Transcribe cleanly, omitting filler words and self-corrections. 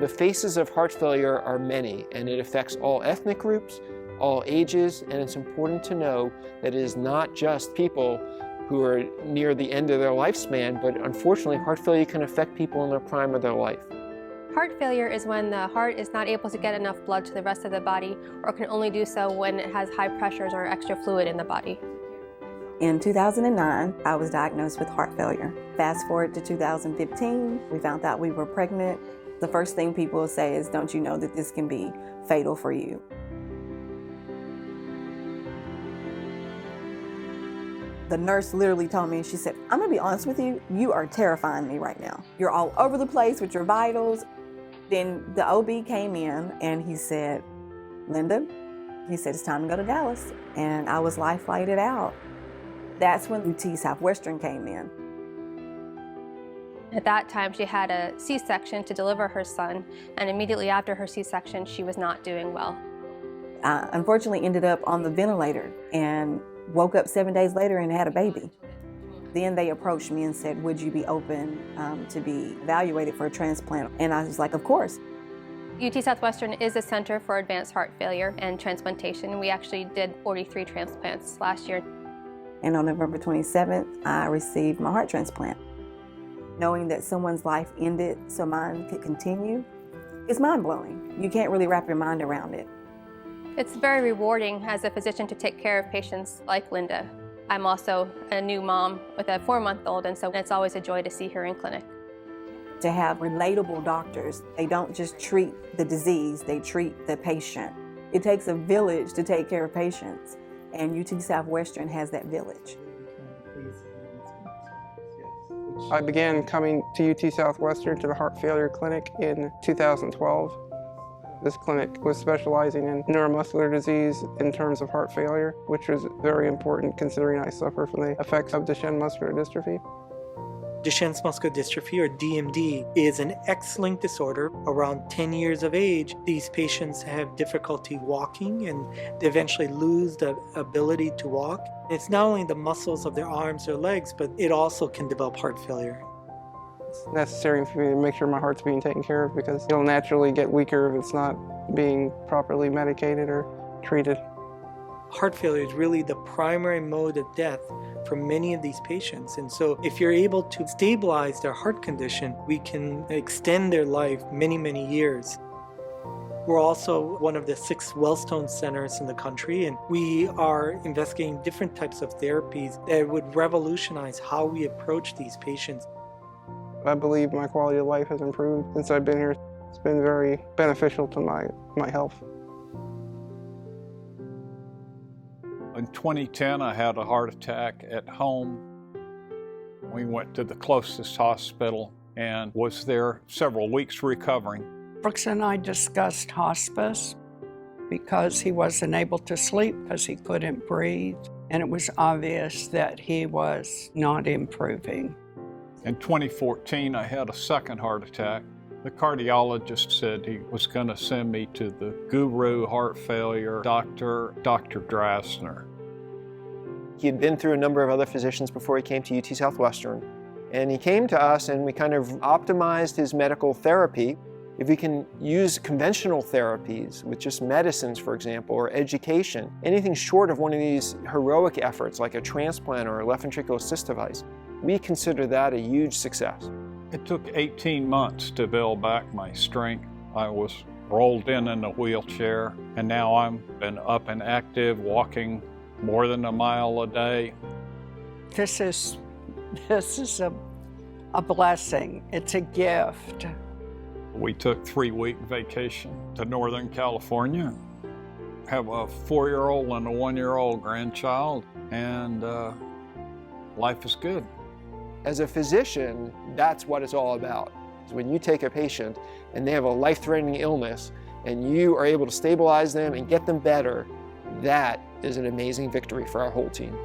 The faces of heart failure are many, and it affects all ethnic groups, all ages, and it's important to know that it is not just people who are near the end of their lifespan, but unfortunately heart failure can affect people in their prime of their life. Heart failure is when the heart is not able to get enough blood to the rest of the body, or can only do so when it has high pressures or extra fluid in the body. In 2009, I was diagnosed with heart failure. Fast forward to 2015, we found out we were pregnant. The first thing people will say is, don't you know that this can be fatal for you? The nurse literally told me, she said, I'm gonna be honest with you, you are terrifying me right now. You're all over the place with your vitals. Then the OB came in and he said, Linda, he said, it's time to go to Dallas. And I was life flighted out. That's when UT Southwestern came in. At that time, she had a C-section to deliver her son, and immediately after her C-section, she was not doing well. I unfortunately ended up on the ventilator and woke up 7 days later and had a baby. Then they approached me and said, would you be open to be evaluated for a transplant? And I was like, of course. UT Southwestern is a center for advanced heart failure and transplantation. We actually did 43 transplants last year. And on November 27th, I received my heart transplant. Knowing that someone's life ended so mine could continue, it's mind-blowing. You can't really wrap your mind around it. It's very rewarding as a physician to take care of patients like Linda. I'm also a new mom with a 4-month-old, and so it's always a joy to see her in clinic. To have relatable doctors, they don't just treat the disease, they treat the patient. It takes a village to take care of patients, and UT Southwestern has that village. I began coming to UT Southwestern to the heart failure clinic in 2012. This clinic was specializing in neuromuscular disease in terms of heart failure, which was very important considering I suffer from the effects of Duchenne muscular dystrophy. Duchenne's muscular dystrophy, or DMD, is an X-linked disorder. Around 10 years of age, these patients have difficulty walking and they eventually lose the ability to walk. It's not only the muscles of their arms or legs, but it also can develop heart failure. It's necessary for me to make sure my heart's being taken care of because it'll naturally get weaker if it's not being properly medicated or treated. Heart failure is really the primary mode of death for many of these patients. And so if you're able to stabilize their heart condition, we can extend their life many, many years. We're also one of the 6 Wellstone centers in the country, and we are investigating different types of therapies that would revolutionize how we approach these patients. I believe my quality of life has improved since I've been here. It's been very beneficial to my health. In 2010, I had a heart attack at home. We went to the closest hospital and was there several weeks recovering. Brooks and I discussed hospice because he wasn't able to sleep because he couldn't breathe, and it was obvious that he was not improving. In 2014, I had a second heart attack. The cardiologist said he was going to send me to the guru heart failure doctor, Dr. Drasner. He had been through a number of other physicians before he came to UT Southwestern, and he came to us and we kind of optimized his medical therapy. If we can use conventional therapies with just medicines, for example, or education, anything short of one of these heroic efforts like a transplant or a left ventricular assist device, we consider that a huge success. It took 18 months to build back my strength. I was rolled in a wheelchair, and now I'm been up and active, walking more than a mile a day. This is a blessing. It's a gift. We took a 3-week vacation to Northern California. Have a 4-year-old and a 1-year-old grandchild, and life is good. As a physician, that's what it's all about. When you take a patient and they have a life-threatening illness and you are able to stabilize them and get them better, that is an amazing victory for our whole team.